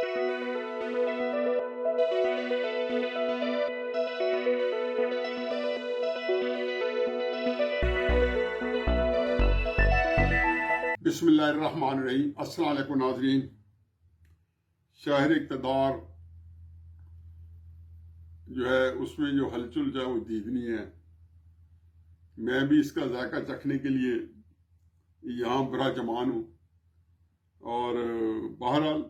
بسم اللہ الرحمن الرحیم۔ السلام علیکم ناظرین۔ شہر اقتدار جو ہے اس میں جو ہلچل جو ہے وہ دیدنی ہے۔ میں بھی اس کا ذائقہ چکھنے کے لیے یہاں برا جمان ہوں، اور بہرحال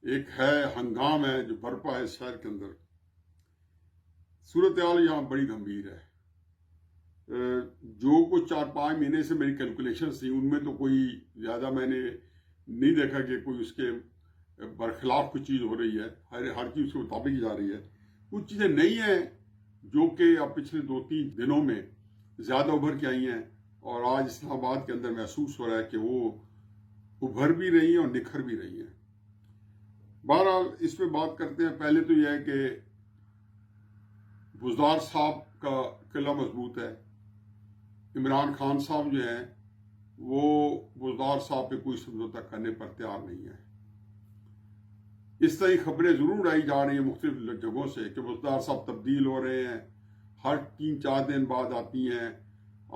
ایک ہے ہنگام ہے جو برپا ہے اس شہر کے اندر۔ صورتحال یہاں بڑی گمبھیر ہے۔ جو کچھ 4-5 مہینے سے میری کیلکولیشنز تھی ان میں تو کوئی زیادہ میں نے نہیں دیکھا کہ کوئی اس کے برخلاف کچھ چیز ہو رہی ہے۔ ہر چیز کے مطابق ہی جا رہی ہے۔ کچھ چیزیں نئی ہیں جو کہ اب پچھلے 2-3 دنوں میں زیادہ ابھر کے آئی ہیں، اور آج اسلام آباد کے اندر محسوس ہو رہا ہے کہ وہ ابھر بھی رہی ہیں اور نکھر بھی رہی ہیں۔ بہرحال اس پہ بات کرتے ہیں۔ پہلے تو یہ ہے کہ بزدار صاحب کا قلعہ مضبوط ہے۔ عمران خان صاحب جو ہیں وہ بزدار صاحب پہ کوئی سمجھوتہ کرنے پر تیار نہیں ہے۔ اس طرح خبریں ضرور آئی جا رہی ہیں مختلف جگہوں سے کہ بزدار صاحب تبدیل ہو رہے ہیں، ہر 3-4 دن بعد آتی ہیں۔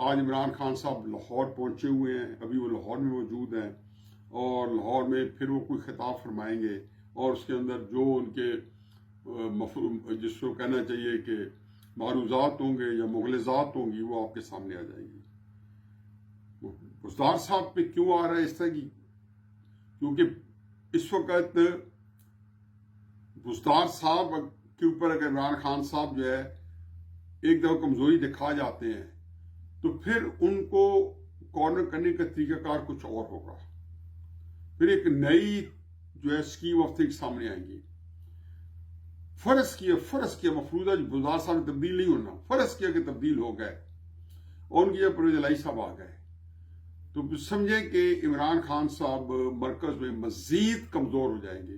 آج عمران خان صاحب لاہور پہنچے ہوئے ہیں، ابھی وہ لاہور میں موجود ہیں، اور لاہور میں پھر وہ کوئی خطاب فرمائیں گے، اور اس کے اندر جو ان کے جس کو کہنا چاہیے کہ معروضات ہوں گے یا مغلظات ہوں گی وہ آپ کے سامنے آ جائیں گی۔ بزدار صاحب پہ کیوں آ رہا ہے اس طرح کی؟ کیونکہ اس وقت بزدار صاحب کے اوپر اگر عمران خان صاحب جو ہے ایک دفعہ کمزوری دکھا جاتے ہیں تو پھر ان کو کارنر کرنے کا طریقہ کار کچھ اور ہوگا۔ پھر ایک نئی جو ہے اسکیم آف تھنک سامنے آئیں گی۔ فرض کیا مفروضہ جو بزدار صاحب نے تبدیل نہیں ہونا، فرض کیا کہ تبدیل ہو گئے اور ان کی جگہ پرویز الہی صاحب آ گئے، تو سمجھیں کہ عمران خان صاحب مرکز میں مزید کمزور ہو جائیں گے،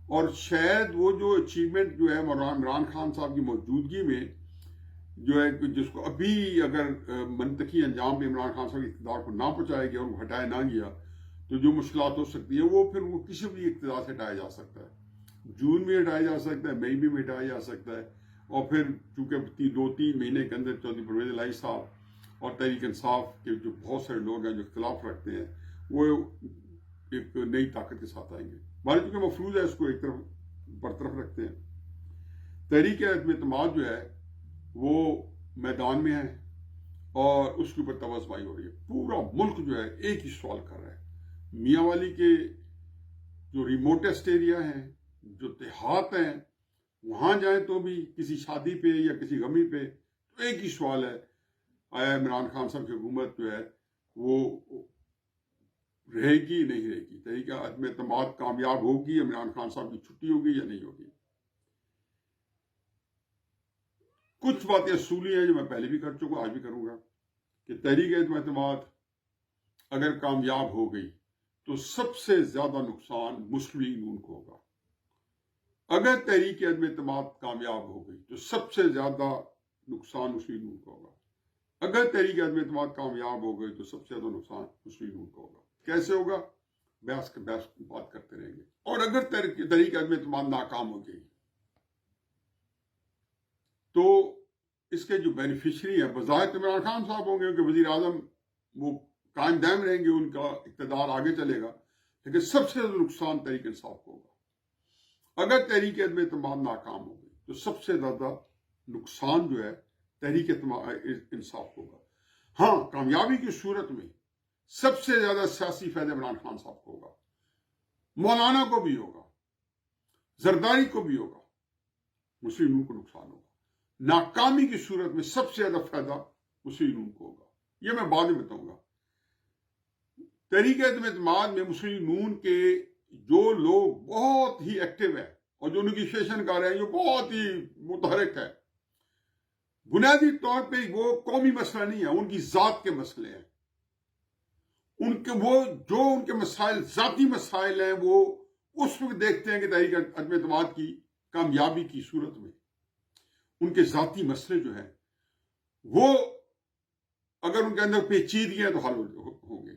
اور شاید وہ جو اچیومنٹ جو ہے عمران خان صاحب کی موجودگی میں جو ہے جس کو ابھی اگر منطقی انجام بھی عمران خان صاحب کے اقتدار کو نہ پہنچایا گیا اور وہ ہٹایا نہ گیا تو جو مشکلات ہو سکتی ہیں وہ پھر وہ کسی بھی اقتدار سے ہٹایا جا سکتا ہے۔ جون میں ہٹایا جا سکتا ہے، مئی میں ہٹایا جا سکتا ہے، اور پھر چونکہ 2-3 مہینے کے اندر چودھری پرویز الہی صاحب اور تحریک انصاف کے جو بہت سارے لوگ ہیں جو اختلاف رکھتے ہیں وہ ایک نئی طاقت کے ساتھ آئیں گے۔ بھارت چونکہ مفروض ہے اس کو ایک طرف برطرف رکھتے ہیں۔ تحریک عدم اعتماد جو ہے وہ میدان میں ہے اور اس کے اوپر توازمائی ہو رہی ہے۔ پورا ملک جو ہے ایک ہی سوال کر رہا ہے۔ میاں والی کے جو ریموٹسٹ ایریا ہیں، جو دیہات ہیں، وہاں جائیں تو بھی کسی شادی پہ یا کسی غمی پہ تو ایک ہی سوال ہے، آیا عمران خان صاحب کی حکومت جو ہے وہ رہے گی نہیں رہے گی؟ تحریک عدم اعتماد کامیاب ہوگی، عمران خان صاحب کی چھٹی ہوگی یا نہیں ہوگی؟ کچھ باتیں اصولی ہیں جو میں پہلے بھی کر چکا، آج بھی کروں گا، کہ تحریک عدم اعتماد اگر کامیاب ہو گئی تو سب سے زیادہ نقصان مسلم لیگ نون کو ہوگا۔ اگر تحریک عدم اعتماد کامیاب ہو گئی تو سب سے زیادہ نقصان مسلم لیگ نون کو ہوگا۔ اگر تحریک عدم اعتماد کامیاب ہو گئی تو سب سے زیادہ نقصان مسلم لیگ نون کو ہوگا۔ کیسے ہوگا؟ بحث بات کرتے رہیں گے۔ اور اگر تحریک عدم اعتماد ناکام ہو گئی تو اس کے جو بینیفیشری ہیں بظاہر عمران خان صاحب ہوں گے، کیونکہ وزیر اعظم وہ قائم دائم رہیں گے، ان کا اقتدار آگے چلے گا، لیکن سب سے زیادہ نقصان تحریک انصاف کو ہوگا۔ اگر تحریک عدم اعتماد ناکام ہو گئی تو سب سے زیادہ نقصان جو ہے تحریک انصاف کو ہوگا۔ ہاں، کامیابی کی صورت میں سب سے زیادہ سیاسی فائدہ عمران خان صاحب کو ہوگا، مولانا کو بھی ہوگا، زرداری کو بھی ہوگا، مسلم لیگ کو نقصان ہوگا۔ ناکامی کی صورت میں سب سے زیادہ فائدہ مسلم لیگ کو ہوگا۔ یہ میں بعد میں بتاؤں گا۔ تحریک عدم اعتماد میں مسلم لیگ نون کے جو لوگ بہت ہی ایکٹیو ہیں اور جو نیگوشیشن کر رہے ہیں، جو بہت ہی متحرک ہے، بنیادی طور پہ وہ قومی مسئلہ نہیں ہے، ان کی ذات کے مسئلے ہیں۔ ان کے مسائل ذاتی مسائل ہیں، وہ اس وقت دیکھتے ہیں کہ تحریک عدم اعتماد کی کامیابی کی صورت میں ان کے ذاتی مسئلے جو ہیں وہ اگر ان کے اندر پیچیدگیاں تو حل ہوں گے،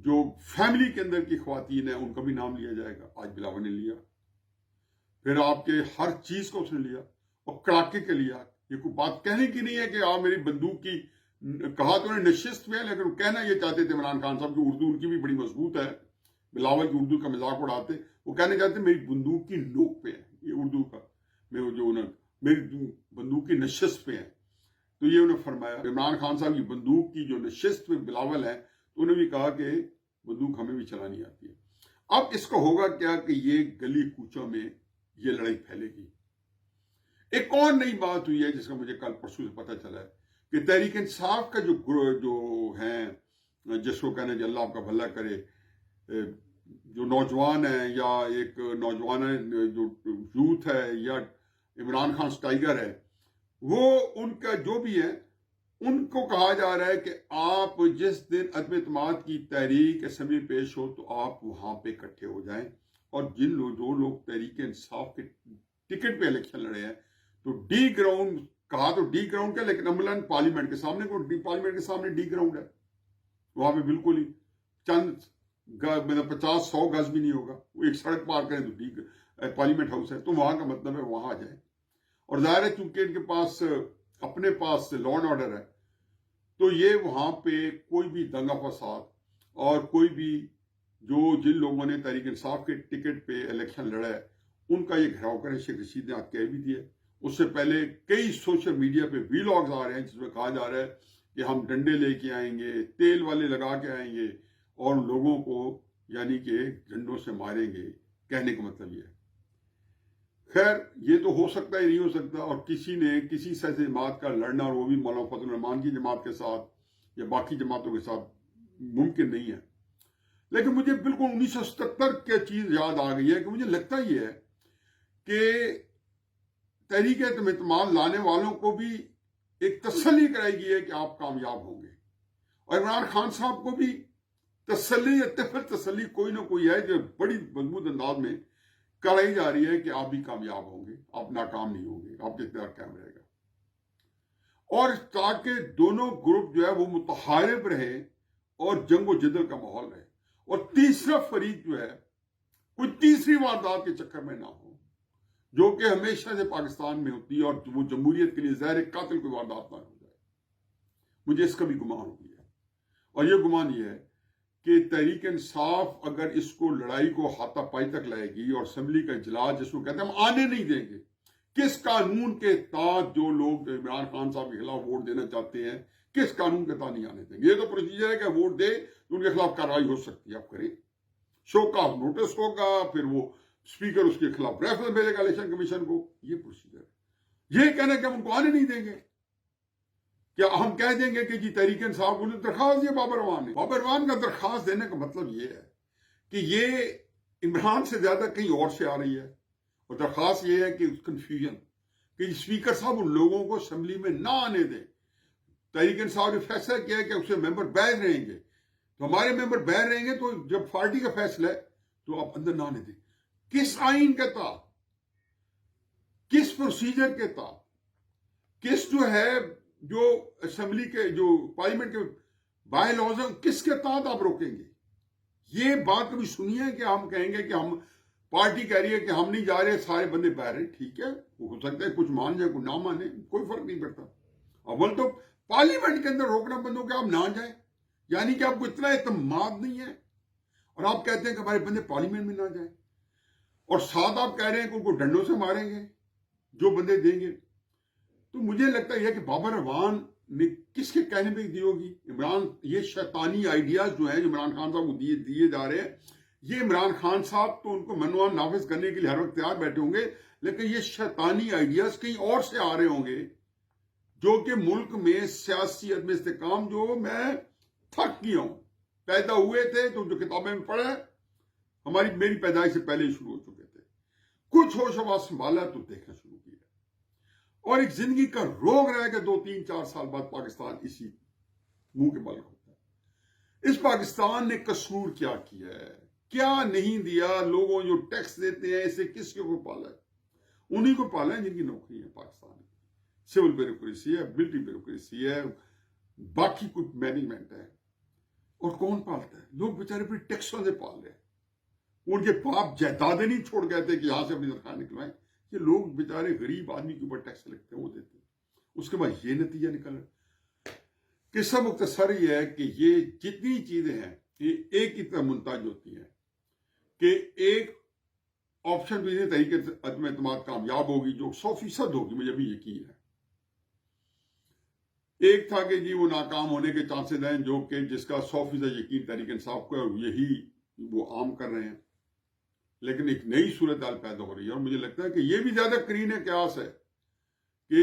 جو فیملی کے اندر کی خواتین ہیں ان کا بھی نام لیا جائے گا. آج بلاول نے لیا. پھر آپ کے ہر چیز کو اس نے لیا اور کڑاکے کے لیا. یہ کوئی بات کہنے کی نہیں ہے کہ آپ میری بندوق کی، کہا تو انہیں نشست میں ہے، لیکن وہ کہنا یہ چاہتے تھے عمران خان صاحب کی اردو ان کی بھی بڑی مضبوط ہے. بلاول کی اردو کا مذاق اڑاتے، وہ کہنے چاہتے میری بندوق کی نوک پہ ہے. یہ اردو کا میری بندوق کی نشست پہ ہے. تو یہ انہوں نے فرمایا عمران خان صاحب کی بندوق کی جو نشست پہ بلاول ہے، تو انہوں نے بھی کہا کہ بندوق ہمیں بھی چلانی آتی ہے. اب اس کا ہوگا کیا کہ یہ گلی کوچوں میں یہ لڑائی پھیلے گی. ایک اور نئی بات ہوئی ہے جس کا مجھے کل پرسوں سے پتہ چلا ہے کہ تحریک انصاف کا جو ہیں، جس کو کہنا ہے اللہ آپ کا بھلا کرے، جو نوجوان ہیں یا ایک نوجوان جو یوتھ ہے یا عمران خان ٹائیگر ہے، وہ ان کا جو بھی ہے، ان کو کہا جا رہا ہے کہ آپ جس دن عدم اعتماد کی تحریک اسمبلی پیش ہو تو آپ وہاں پہ اکٹھے ہو جائیں، اور جو لوگ تحریک انصاف کے ٹکٹ پہ الیکشن لڑے ہیں تو ڈی گراؤنڈ، کہا تو ڈی گراؤنڈ کیا، لیکن عملاً پارلیمنٹ کے سامنے پارلیمنٹ کے سامنے ڈی گراؤنڈ ہے. وہاں پہ بالکل ہی چند 50-100 گز بھی نہیں ہوگا. وہ ایک سڑک پار کریں تو پارلیمنٹ ہاؤس ہے. تو وہاں کا مطلب ہے وہاں آ جائیں. اور ظاہر ہے چونکہ ان کے پاس اپنے پاس لا اینڈ آرڈر ہے، تو یہ وہاں پہ کوئی بھی دنگا فساد اور کوئی بھی جن لوگوں نے تحریک انصاف کے ٹکٹ پہ الیکشن لڑا ہے ان کا یہ گھراؤ کرے. شیخ رشید نے آج کہہ بھی دیا. اس سے پہلے کئی سوشل میڈیا پہ ویلاگز آ رہے ہیں جس میں کہا جا رہا ہے کہ ہم ڈنڈے لے کے آئیں گے، تیل والے لگا کے آئیں گے اور لوگوں کو یعنی کہ ڈنڈوں سے ماریں گے. کہنے کا مطلب یہ ہے. خیر یہ تو ہو سکتا ہے، نہیں ہو سکتا، اور کسی نے کسی سیاسی جماعت کا لڑنا، اور وہ بھی مولانا فضل الرحمان کی جماعت کے ساتھ یا باقی جماعتوں کے ساتھ، ممکن نہیں ہے. لیکن مجھے بالکل 1977 کی چیز یاد آ گئی ہے کہ مجھے لگتا یہ ہے کہ تحریک اعتماد لانے والوں کو بھی ایک تسلی کرائی گئی ہے کہ آپ کامیاب ہوں گے، اور عمران خان صاحب کو بھی تسلی یا طفل تسلی کوئی نہ کوئی ہے جو بڑی مضبوط انداز میں کرائی جا رہی ہے کہ آپ بھی کامیاب ہوں گے، آپ ناکام نہیں ہوں گے، آپ کا اقتدار قائم رہے گا. اور تاکہ دونوں گروپ جو ہے وہ متحارب رہے اور جنگ و جدل کا ماحول رہے، اور تیسرا فریق جو ہے کوئی تیسری واردات کے چکر میں نہ ہو، جو کہ ہمیشہ سے پاکستان میں ہوتی ہے، اور وہ جمہوریت کے لیے زہر قاتل کوئی واردات نہ ہو جائے. مجھے اس کا بھی گمان ہو گیا ہے. اور یہ گمان یہ ہے کہ تحریک انصاف اگر اس کو لڑائی کو ہاتھا پائی تک لائے گی، اور اسمبلی کا اجلاس جس کو کہتے ہیں ہم آنے نہیں دیں گے، کس قانون کے تحت جو لوگ عمران خان صاحب کے خلاف ووٹ دینا چاہتے ہیں کس قانون کے تحت نہیں آنے دیں گے. یہ تو پروسیجر ہے کہ ووٹ دے تو ان کے خلاف کارروائی ہو سکتی ہے، آپ کریں، شو کا نوٹس ہوگا، پھر وہ اسپیکر اس کے خلاف ریفرنس بھیجے گا الیکشن کمیشن کو. یہ پروسیجر ہے. یہ کہنا کہ ہم ان کو آنے نہیں دیں گے، کیا ہم کہہ دیں گے کہ جی تحریک انصاف کو درخواست دی بابر اعوان نے؟ بابر اعوان کا درخواست دینے کا مطلب یہ ہے کہ یہ عمران سے زیادہ کہیں اور سے آ رہی ہے، اور درخواست یہ ہے کہ کنفیوژن کہ اسپیکر صاحب ان لوگوں کو اسمبلی میں نہ آنے دیں. تحریک انصاف نے فیصلہ کیا ہے کہ اس سے ممبر باہر رہیں گے، تو ہمارے ممبر باہر رہیں گے، تو جب پارٹی کا فیصلہ ہے تو آپ اندر نہ آنے دیں. کس آئین کے تحت، کس پروسیجر کے تحت، کس جو ہے جو اسمبلی کے جو پارلیمنٹ کے بائی لاز ہیں کس کے تحت آپ روکیں گے؟ یہ بات کبھی سنی ہے کہ ہم کہیں گے کہ ہم پارٹی کہہ رہی ہے کہ ہم نہیں جا رہے، سارے بندے باہر ہیں. ٹھیک ہے، ہو سکتا ہے کچھ مان جائیں کچھ نہ مانے، کوئی فرق نہیں پڑتا. اول تو پارلیمنٹ کے اندر روکنا بندوں کہ آپ نہ جائیں، یعنی کہ آپ کو اتنا اعتماد نہیں ہے، اور آپ کہتے ہیں کہ ہمارے بندے پارلیمنٹ میں نہ جائیں، اور ساتھ آپ کہہ رہے ہیں کہ ان کو ڈنڈوں سے ماریں گے جو بندے دیں گے. تو مجھے لگتا ہے کہ بابر اعوان نے کس کے کہنے پہ دی ہوگی؟ عمران، یہ شیطانی آئیڈیاز جو ہیں جو عمران خان صاحب کو دیے جا رہے ہیں، یہ عمران خان صاحب تو ان کو منوان نافذ کرنے کے لیے ہر وقت تیار بیٹھے ہوں گے، لیکن یہ شیطانی آئیڈیاز کہیں اور سے آ رہے ہوں گے جو کہ ملک میں سیاسی عدم استحکام، جو میں تھک گیا ہوں. پیدا ہوئے تھے تو جو کتابیں میں پڑھا ہے میری پیدائش سے پہلے ہی شروع ہو چکے تھے. کچھ ہوش و حواس سنبھالا تو دیکھنا شروع کیا، اور ایک زندگی کا روگ رہا کہ 2-3-4 سال بعد پاکستان اسی منہ کے بل ہوتا ہے. اس پاکستان نے قصور کیا کیا ہے، کیا نہیں دیا؟ لوگوں جو ٹیکس دیتے ہیں اسے کس کو پالا ہے؟ انہی کو پالا ہے جن کی نوکری ہے پاکستان میں. سول بیوروکریسی ہے، ملٹری بیوروکریسی ہے، باقی کچھ مینجمنٹ ہے. اور کون پالتا ہے؟ لوگ بیچارے اپنے ٹیکسوں سے پال رہے ہیں. ان کے باپ جائیدادیں نہیں چھوڑ گئے تھے کہ یہاں سے اپنی تنخواہ نکلوائیں. یہ لوگ بیچارے غریب آدمی کے اوپر ٹیکس لگتے ہیں، وہ دیتے ہیں. اس کے بعد یہ نتیجہ نکل رہا. قصہ مختصر یہ ہے کہ یہ جتنی چیزیں ہیں یہ ایک ہی طرح منتج ہوتی ہیں کہ ایک آپشن بھی طریقے سے عدم اعتماد کامیاب ہوگی جو 100% ہوگی، مجھے بھی یقین ہے. ایک تھا کہ جی وہ ناکام ہونے کے چانسز ہیں، جو کہ جس کا 100% یقین تحریک انصاف کو ہے، یہی وہ عام کر رہے ہیں. لیکن ایک نئی صورتحال پیدا ہو رہی ہے، اور مجھے لگتا ہے کہ یہ بھی زیادہ قرین قیاس ہے کہ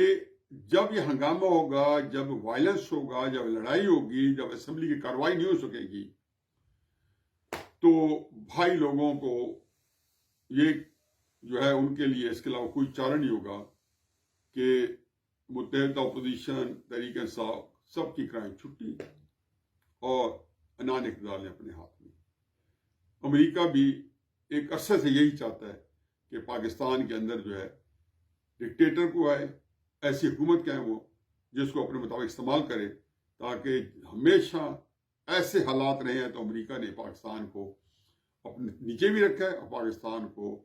جب یہ ہنگامہ ہوگا، جب وائلنس ہوگا، جب لڑائی ہوگی، جب اسمبلی کی کارروائی نہیں ہو سکے گی، تو بھائی لوگوں کو یہ جو ہے ان کے لیے اس کے علاوہ کوئی چارہ نہیں ہوگا کہ متحدہ اپوزیشن، تحریک انصاف سب کی کرائیں چھٹی اور عنان اقتدار نے اپنے ہاتھ میں. امریکہ بھی ایک عرصے سے یہی چاہتا ہے کہ پاکستان کے اندر جو ہے ڈکٹیٹر کو آئے، ایسی حکومت قائم ہو جس کو اپنے مطابق استعمال کرے، تاکہ ہمیشہ ایسے حالات رہے ہیں. تو امریکہ نے پاکستان کو اپنے نیچے بھی رکھا ہے اور پاکستان کو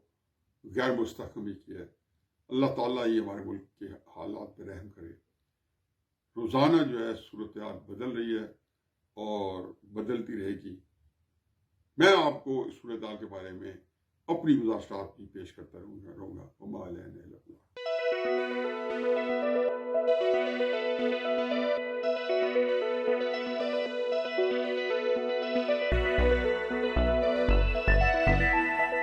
غیر مستحکم بھی کیا ہے. اللہ تعالیٰ یہ ہمارے ملک کے حالات پہ رحم کرے. روزانہ جو ہے صورتحال بدل رہی ہے اور بدلتی رہے گی. میں آپ کو اس صورتحال کے بارے میں اپنی گزارشات بھی پیش کرتا رہوں گا. وما علینا الا البلاغ.